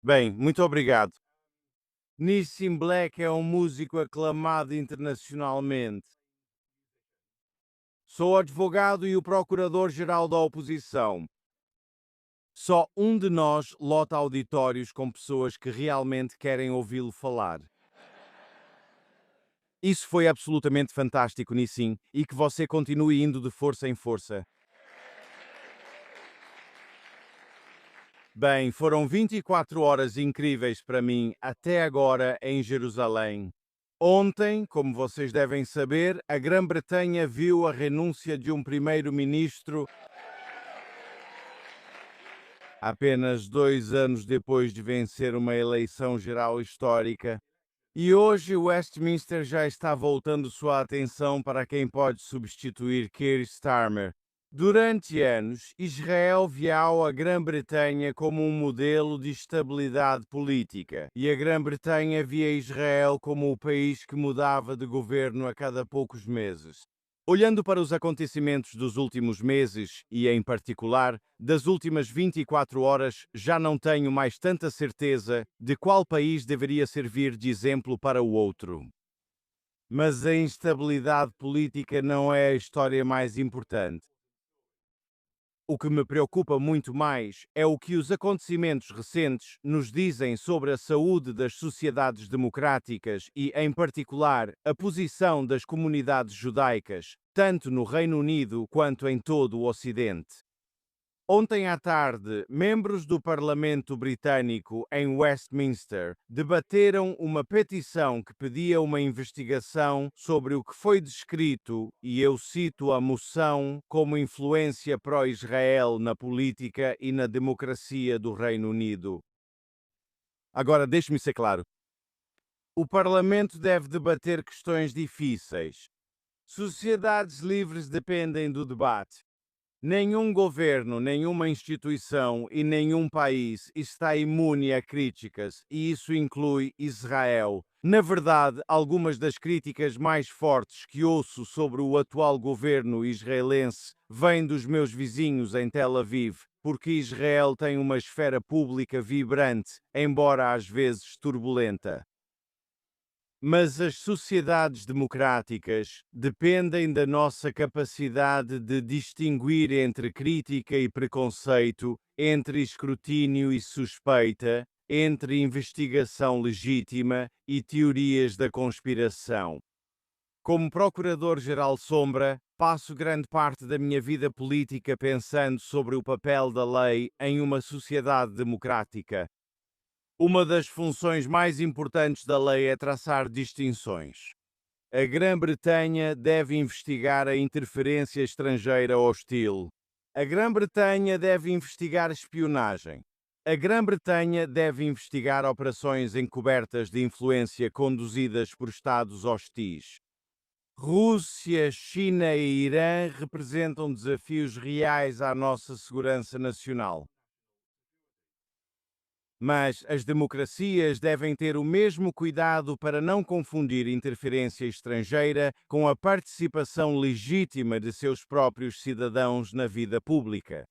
Bem, muito obrigado. Nissim Black é um músico aclamado internacionalmente. Sou o advogado e o procurador-geral da oposição. Só um de nós lota auditórios com pessoas que realmente querem ouvi-lo falar. Isso foi absolutamente fantástico, Nissim, e que você continue indo de força em força. Bem, foram 24 horas incríveis para mim até agora em Jerusalém. Ontem, como vocês devem saber, a Grã-Bretanha viu a renúncia de um primeiro-ministro apenas 2 anos depois de vencer uma eleição geral histórica. E hoje Westminster já está voltando sua atenção para quem pode substituir Keir Starmer. Durante anos, Israel viu a Grã-Bretanha como um modelo de estabilidade política, e a Grã-Bretanha via Israel como o país que mudava de governo a cada poucos meses. Olhando para os acontecimentos dos últimos meses e, em particular, das últimas 24 horas, já não tenho mais tanta certeza de qual país deveria servir de exemplo para o outro. Mas a instabilidade política não é a história mais importante. O que me preocupa muito mais é o que os acontecimentos recentes nos dizem sobre a saúde das sociedades democráticas e, em particular, a posição das comunidades judaicas, tanto no Reino Unido quanto em todo o Ocidente. Ontem à tarde, membros do Parlamento Britânico em Westminster debateram uma petição que pedia uma investigação sobre o que foi descrito, e eu cito a moção, como influência pró-Israel na política e na democracia do Reino Unido. Agora, deixe-me ser claro. O Parlamento deve debater questões difíceis. Sociedades livres dependem do debate. Nenhum governo, nenhuma instituição e nenhum país está imune a críticas, e isso inclui Israel. Na verdade, algumas das críticas mais fortes que ouço sobre o atual governo israelense vêm dos meus vizinhos em Tel Aviv, porque Israel tem uma esfera pública vibrante, embora às vezes turbulenta. Mas as sociedades democráticas dependem da nossa capacidade de distinguir entre crítica e preconceito, entre escrutínio e suspeita, entre investigação legítima e teorias da conspiração. Como Procurador-Geral Sombra, passo grande parte da minha vida política pensando sobre o papel da lei em uma sociedade democrática. Uma das funções mais importantes da lei é traçar distinções. A Grã-Bretanha deve investigar a interferência estrangeira hostil. A Grã-Bretanha deve investigar espionagem. A Grã-Bretanha deve investigar operações encobertas de influência conduzidas por Estados hostis. Rússia, China e Irã representam desafios reais à nossa segurança nacional. Mas as democracias devem ter o mesmo cuidado para não confundir interferência estrangeira com a participação legítima de seus próprios cidadãos na vida pública.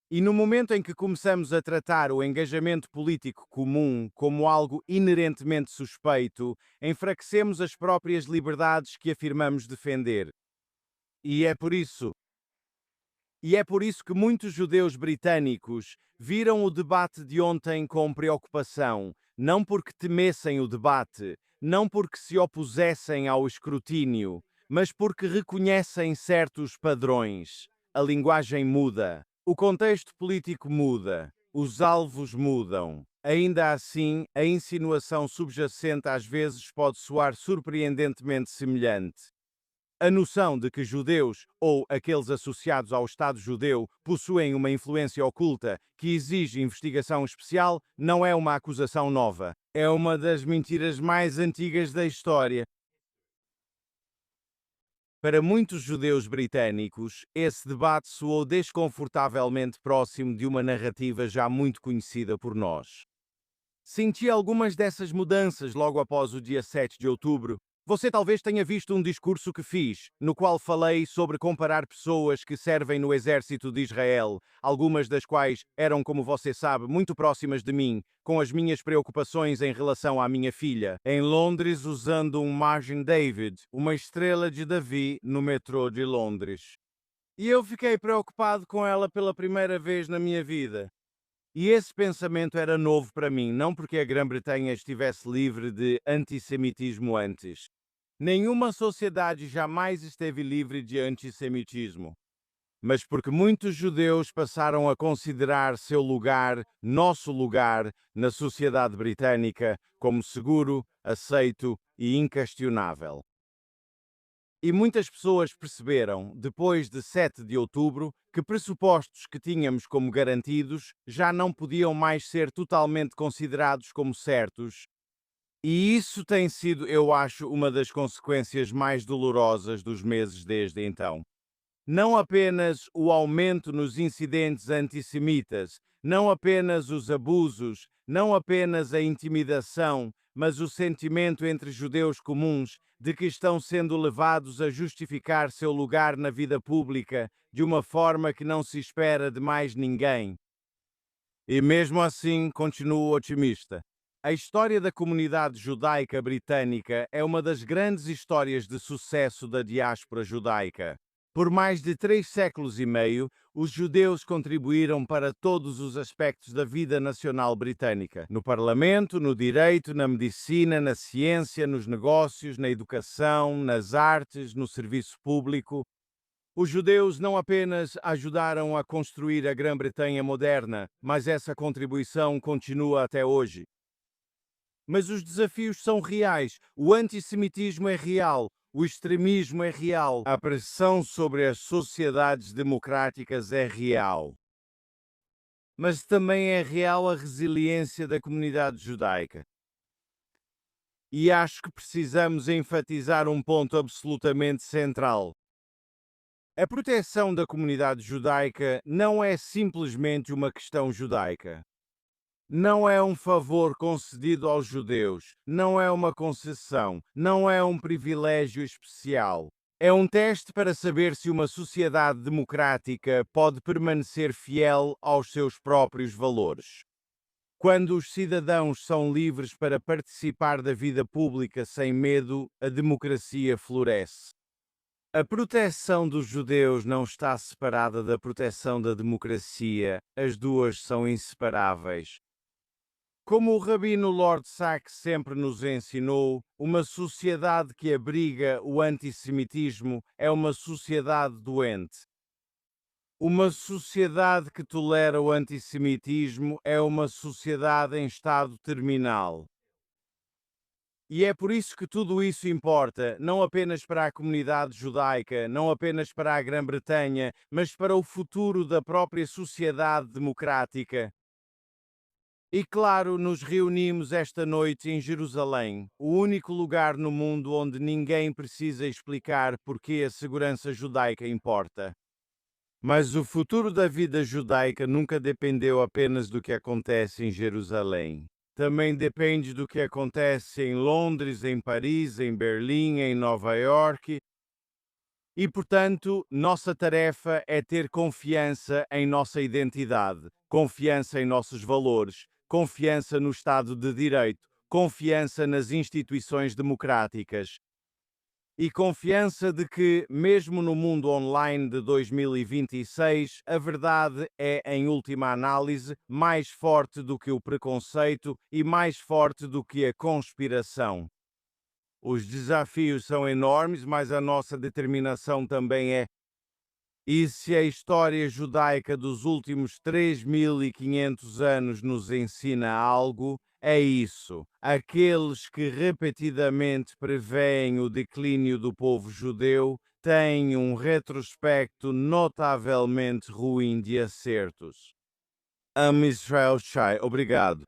E no momento em que começamos a tratar o engajamento político comum como algo inerentemente suspeito, enfraquecemos as próprias liberdades que afirmamos defender. E é por isso E é por isso que muitos judeus britânicos viram o debate de ontem com preocupação, não porque temessem o debate, não porque se opusessem ao escrutínio, mas porque reconhecem certos padrões. A linguagem muda, o contexto político muda, os alvos mudam. Ainda assim, a insinuação subjacente às vezes pode soar surpreendentemente semelhante. A noção de que judeus, ou aqueles associados ao Estado judeu, possuem uma influência oculta que exige investigação especial não é uma acusação nova. É uma das mentiras mais antigas da história. Para muitos judeus britânicos, esse debate soou desconfortavelmente próximo de uma narrativa já muito conhecida por nós. Senti algumas dessas mudanças logo após o dia 7 de outubro. Você talvez tenha visto um discurso que fiz, no qual falei sobre comparar pessoas que servem no exército de Israel, algumas das quais eram, como você sabe, muito próximas de mim, com as minhas preocupações em relação à minha filha, em Londres usando um Margin David, uma estrela de Davi, no metrô de Londres. E eu fiquei preocupado com ela pela primeira vez na minha vida. E esse pensamento era novo para mim, não porque a Grã-Bretanha estivesse livre de antissemitismo antes. Nenhuma sociedade jamais esteve livre de antissemitismo, mas porque muitos judeus passaram a considerar seu lugar, nosso lugar, na sociedade britânica como seguro, aceito e inquestionável. E muitas pessoas perceberam, depois de 7 de outubro, que pressupostos que tínhamos como garantidos já não podiam mais ser totalmente considerados como certos. E isso tem sido, eu acho, uma das consequências mais dolorosas dos meses desde então. Não apenas o aumento nos incidentes antissemitas, não apenas os abusos, não apenas a intimidação, mas o sentimento entre judeus comuns de que estão sendo levados a justificar seu lugar na vida pública de uma forma que não se espera de mais ninguém. E mesmo assim, continuo otimista. A história da comunidade judaica britânica é uma das grandes histórias de sucesso da diáspora judaica. Por mais de 3 séculos e meio, os judeus contribuíram para todos os aspectos da vida nacional britânica. No parlamento, no direito, na medicina, na ciência, nos negócios, na educação, nas artes, no serviço público. Os judeus não apenas ajudaram a construir a Grã-Bretanha moderna, mas essa contribuição continua até hoje. Mas os desafios são reais, o antissemitismo é real, o extremismo é real, a pressão sobre as sociedades democráticas é real. Mas também é real a resiliência da comunidade judaica. E acho que precisamos enfatizar um ponto absolutamente central. A proteção da comunidade judaica não é simplesmente uma questão judaica. Não é um favor concedido aos judeus, não é uma concessão, não é um privilégio especial. É um teste para saber se uma sociedade democrática pode permanecer fiel aos seus próprios valores. Quando os cidadãos são livres para participar da vida pública sem medo, a democracia floresce. A proteção dos judeus não está separada da proteção da democracia, as duas são inseparáveis. Como o rabino Lord Sacks sempre nos ensinou, uma sociedade que abriga o antissemitismo é uma sociedade doente. Uma sociedade que tolera o antissemitismo é uma sociedade em estado terminal. E é por isso que tudo isso importa, não apenas para a comunidade judaica, não apenas para a Grã-Bretanha, mas para o futuro da própria sociedade democrática. E claro, nos reunimos esta noite em Jerusalém, o único lugar no mundo onde ninguém precisa explicar porque a segurança judaica importa. Mas o futuro da vida judaica nunca dependeu apenas do que acontece em Jerusalém. Também depende do que acontece em Londres, em Paris, em Berlim, em Nova York. E, portanto, nossa tarefa é ter confiança em nossa identidade, confiança em nossos valores, confiança no Estado de Direito, confiança nas instituições democráticas. E confiança de que, mesmo no mundo online de 2026, a verdade é, em última análise, mais forte do que o preconceito e mais forte do que a conspiração. Os desafios são enormes, mas a nossa determinação também é. E se a história judaica dos últimos 3.500 anos nos ensina algo, é isso. Aqueles que repetidamente preveem o declínio do povo judeu têm um retrospecto notavelmente ruim de acertos. Am Israel Shai, obrigado.